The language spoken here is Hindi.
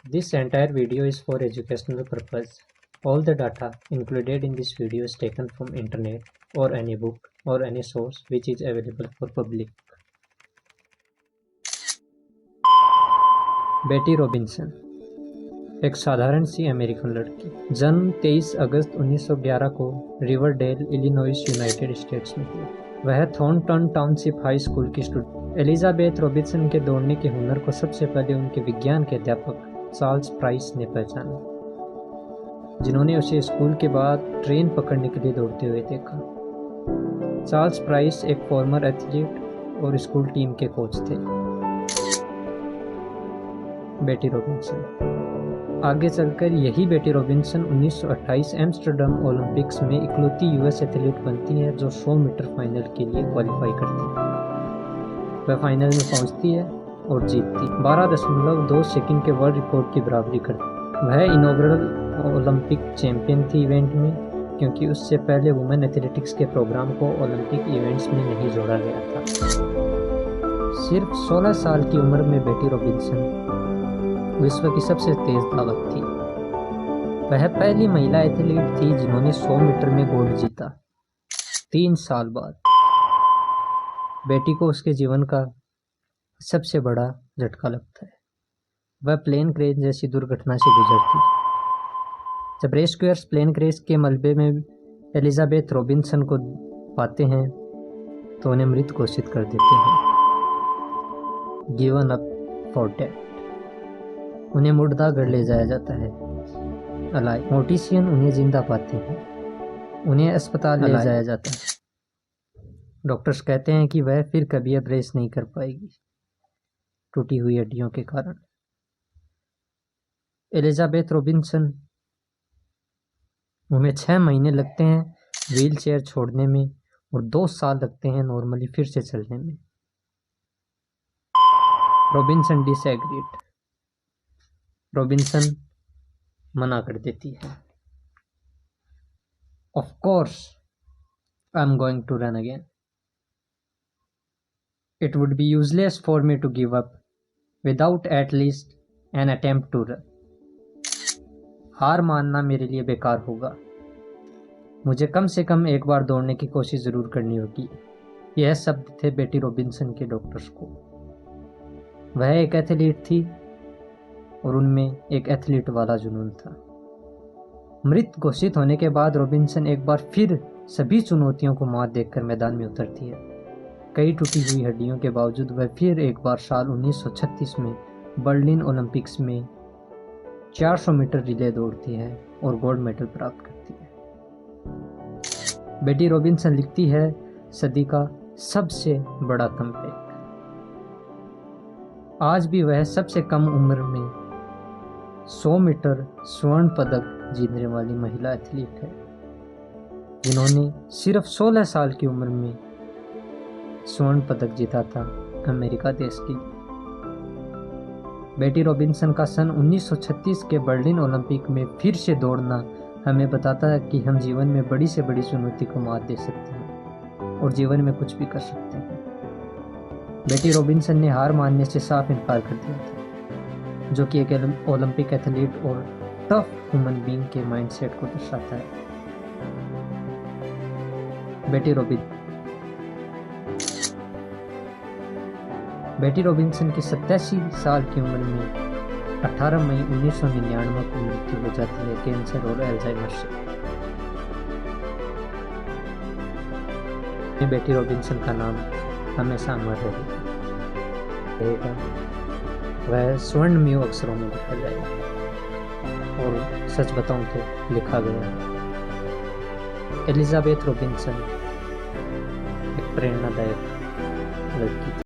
This entire video is for educational purpose. All the data included in this video is taken from internet or any book or any source which is available for public. बेटी रॉबिन्सन एक साधारण सी अमेरिकन लड़की। जन्म 23 अगस्त 1911 को रिवरडेल, इलिनॉइस, यूनाइटेड स्टेट्स में हुआ। वह थॉर्नटन टाउनशिप हाई स्कूल की स्टूडेंट। एलिजाबेथ रॉबिन्सन के दौड़ने के हुनर को सबसे पहले उनके विज्ञान के अध्यापक चार्ल्स प्राइस ने पहचाना, जिन्होंने उसे स्कूल के बाद ट्रेन पकड़ने के लिए दौड़ते हुए देखा। चार्ल्स प्राइस एक फॉर्मर एथलीट और स्कूल टीम के कोच थे। बेटी रॉबिन्सन आगे चलकर यही बेटी रॉबिन्सन 1928 एम्स्टर्डम ओलंपिक्स में इकलौती यूएस एथलीट बनती है जो 100 मीटर फाइनल के लिए क्वालिफाई करती है। वह फाइनल में पहुंचती है और जीतती 12.2 सेकंड के वर्ल्ड रिकॉर्ड की बराबरी करती। वह इनॉग्रल ओलंपिक चैंपियन थी इवेंट में, क्योंकि उससे पहले वुमेन एथलेटिक्स के प्रोग्राम को ओलंपिक इवेंट्स में नहीं जोड़ा गया था। सिर्फ 16 साल की उम्र में बेटी रॉबिन्सन विश्व की सबसे तेज धावक थी। वह पहली महिला एथलीट थी जिन्होंने 100 मीटर में गोल्ड जीता 3 साल बाद। बेटी को उसके जीवन का सबसे बड़ा झटका लगता है। वह प्लेन क्रैश जैसी दुर्घटना से गुजरती। जब रेस्क्यूअर्स प्लेन क्रैश के मलबे में एलिजाबेथ रॉबिन्सन को पाते हैं तो उन्हें मृत घोषित कर देते हैं। Given up for dead. उन्हें मुर्दा घर ले जाया जाता है। अलाइव मोटिशियन उन्हें जिंदा पाते हैं। उन्हें अस्पताल ले जाया जाता है। डॉक्टर्स कहते हैं कि वह फिर कभी अब रेस नहीं कर पाएगी, टूटी हुई हड्डियों के कारण। एलिजाबेथ रॉबिन्सन उन्हें 6 महीने लगते हैं व्हील चेयर छोड़ने में और 2 साल लगते हैं नॉर्मली फिर से चलने में। Robinson disagreed. रॉबिन्सन मना कर देती है। Of course I am going to run again. It would be useless for me to give up without at least an attempt to run. हार मानना मेरे लिए बेकार होगा। मुझे कम से कम एक बार दौड़ने की कोशिश जरूर करनी होगी। यह शब्द थे बेटी रॉबिन्सन के डॉक्टर्स को। वह एक एथलीट थी और उनमें एक एथलीट वाला जुनून था। मृत घोषित होने के बाद रॉबिन्सन एक बार फिर सभी चुनौतियों को मात देकर मैदान में उतरती है। कई टूटी हुई हड्डियों के बावजूद वह फिर एक बार साल 1936 में बर्लिन ओलंपिक्स में 400 मीटर रिले दौड़ती है और गोल्ड मेडल प्राप्त करती है। बेटी रॉबिन्सन लिखती है सदी का सबसे बड़ा कमबैक। आज भी वह सबसे कम उम्र में 100 मीटर स्वर्ण पदक जीतने वाली महिला एथलीट है, जिन्होंने सिर्फ 16 साल की उम्र में स्वर्ण पदक जीता था अमेरिका देश के लिए। बेटी रॉबिन्सन का सन 1936 के बर्लिन ओलंपिक में फिर से दौड़ना हमें बताता है कि हम जीवन में बड़ी से बड़ी चुनौती को मात दे सकते हैं और जीवन में कुछ भी कर सकते हैं। बेटी रॉबिन्सन ने हार मानने से साफ इनकार कर दिया था, जो कि एक ओलंपिक एथलीट और टफ ह्यूमन बीइंग के माइंडसेट को दर्शाता है। बेटी रॉबिन्सन की 87 साल की उम्र में 18 मई 1999 को मृत्यु हो जाती है कैंसर और अल्जाइमर से। बेटी रॉबिन्सन का नाम हमेशा अमर रहेगा। वह स्वर्णमय अक्षरों में लिखा जाएगा और सच बताऊं तो लिखा गया है। एलिजाबेथ रॉबिन्सन एक प्रेरणादायक लड़की थी।